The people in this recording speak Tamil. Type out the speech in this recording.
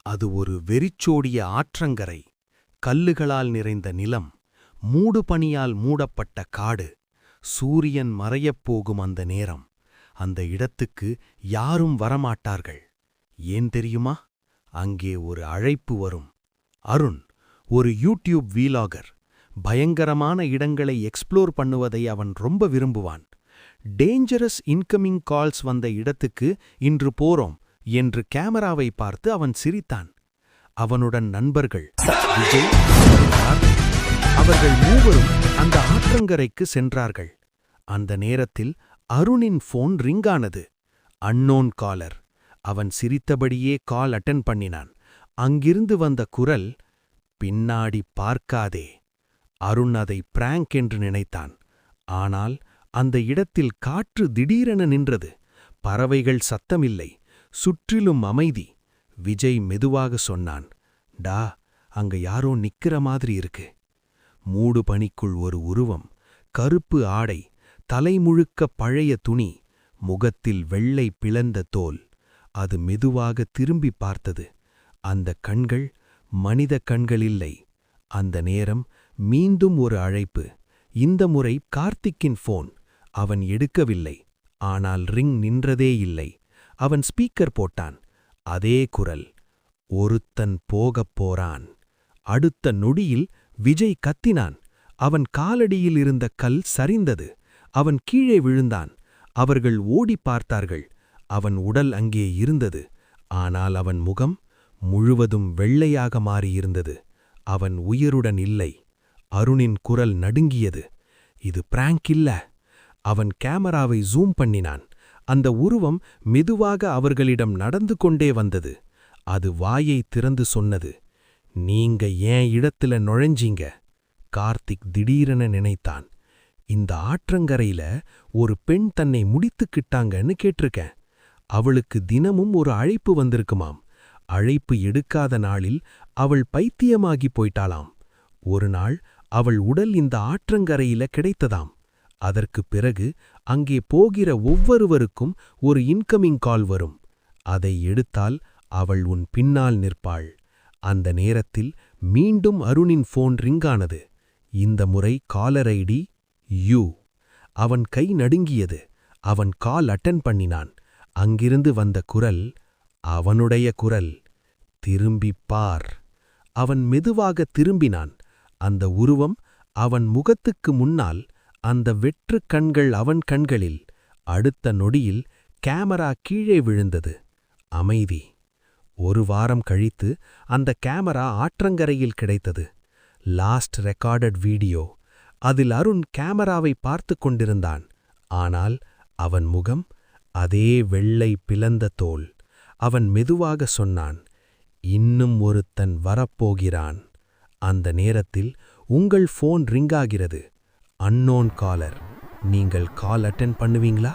அது ஒரு வெறிச்சோடிய ஆற்றங்கரை, கல்லுகளால் நிறைந்த நிலம், மூடுபனியால் மூடப்பட்ட காடு. சூரியன் மறையப் போகும் அந்த நேரம். அந்த இடத்துக்கு யாரும் வரமாட்டார்கள். ஏன் தெரியுமா? அங்கே ஒரு அழைப்பு வரும். அருண், ஒரு யூடியூப் வீலாகர். பயங்கரமான இடங்களை எக்ஸ்ப்ளோர் பண்ணுவதை அவன் ரொம்ப விரும்புவான். டேஞ்சரஸ் இன்கமிங் கால்ஸ் வந்த இடத்துக்கு இன்று போறோம் என்று கேமராவை பார்த்து அவன் சிரித்தான். அவனுடன் நண்பர்கள் விஜய், கார்த்திக், அவர்கள் மூவரும் அந்த ஆற்றங்கரைக்கு சென்றார்கள். அந்த நேரத்தில் அருணின் போன் ரிங்கானது. Unknown caller. அவன் சிரித்தபடியே கால் அட்டெண்ட் பண்ணினான். அங்கிருந்து வந்த குரல், பின்னாடி பார்க்காதே. அருண் அதை பிராங்க் என்று நினைத்தான். ஆனால் அந்த இடத்தில் காற்று திடீரென நின்றது. பறவைகள் சத்தமில்லை. சுற்றிலும் அமைதி. விஜய் மெதுவாக சொன்னான், டா, அங்க யாரோ நிக்கிற மாதிரி இருக்கு. மூடு பனிக்குள் ஒரு உருவம். கருப்பு ஆடை, தலைமுழுக்க பழைய துணி, முகத்தில் வெள்ளை பிளந்த தோல். அது மெதுவாக திரும்பி பார்த்தது. அந்த கண்கள் மனித கண்களில்லை. அந்த நேரம் மீண்டும் ஒரு அழைப்பு. இந்த முறை கார்த்திக்கின் போன். அவன் எடுக்கவில்லை. ஆனால் ரிங் நின்றதே இல்லை. அவன் ஸ்பீக்கர் போட்டான். அதே குரல், ஒருத்தன் போகப் போறான். அடுத்த நொடியில் விஜய் கத்தினான். அவன் காலடியில் இருந்த கல் சரிந்தது. அவன் கீழே விழுந்தான். அவர்கள் ஓடி பார்த்தார்கள். அவன் உடல் அங்கே இருந்தது. ஆனால் அவன் முகம் முழுவதும் வெள்ளையாக மாறியிருந்தது. அவன் உயிருடன் இல்லை. அருணின் குரல் நடுங்கியது. இது பிராங்க் இல்ல. அவன் கேமராவை ஜூம் பண்ணினான். அந்த உருவம் மெதுவாக அவர்களிடம் நடந்து கொண்டே வந்தது. அது வாயை திறந்து சொன்னது, நீங்க ஏன் இடத்துல நுழைஞ்சீங்க? கார்த்திக் திடீரென நினைத்தான், இந்த ஆற்றங்கரையில ஒரு பெண் தன்னை முடித்துக்கிட்டாங்கன்னு கேட்டிருக்கேன். அவளுக்கு தினமும் ஒரு அழைப்பு வந்திருக்குமாம். அழைப்பு எடுக்காத நாளில் அவள் பைத்தியமாகி போயிட்டாளாம். ஒரு நாள் அவள் உடல் இந்த ஆற்றங்கரையில கிடைத்ததாம். அதற்குப் பிறகு அங்கே போகிற ஒவ்வொருவருக்கும் ஒரு இன்கமிங் கால் வரும். அதை எடுத்தால் அவள் உன் பின்னால் நிற்பாள். அந்த நேரத்தில் மீண்டும் அருணின் போன் ரிங்கானது. இந்த முறை காலர் ஐடி யூ. அவன் கை நடுங்கியது. அவன் கால் அட்டெண்ட் பண்ணினான். அங்கிருந்து வந்த குரல் அவனுடைய குரல், திரும்பிப் பார். அவன் மெதுவாக திரும்பினான். அந்த உருவம் அவன் முகத்துக்கு முன்னால். அந்த வெற்றுக் கண்கள் அவன் கண்களில். அடுத்த நொடியில் கேமரா கீழே விழுந்தது. அமைதி. ஒரு வாரம் கழித்து அந்த கேமரா ஆற்றங்கரையில் கிடைத்தது. Last recorded video. அதில் அருண் கேமராவை பார்த்து கொண்டிருந்தான். ஆனால் அவன் முகம் அதே வெள்ளை பிளந்த தோல். அவன் மெதுவாக சொன்னான், இன்னும் ஒருத்தன் வரப்போகிறான். அந்த நேரத்தில் உங்கள் போன் ரிங்காகிறது. Unknown collar. நீங்கள் கால் அட்டெண்ட் பண்ணுவீங்களா?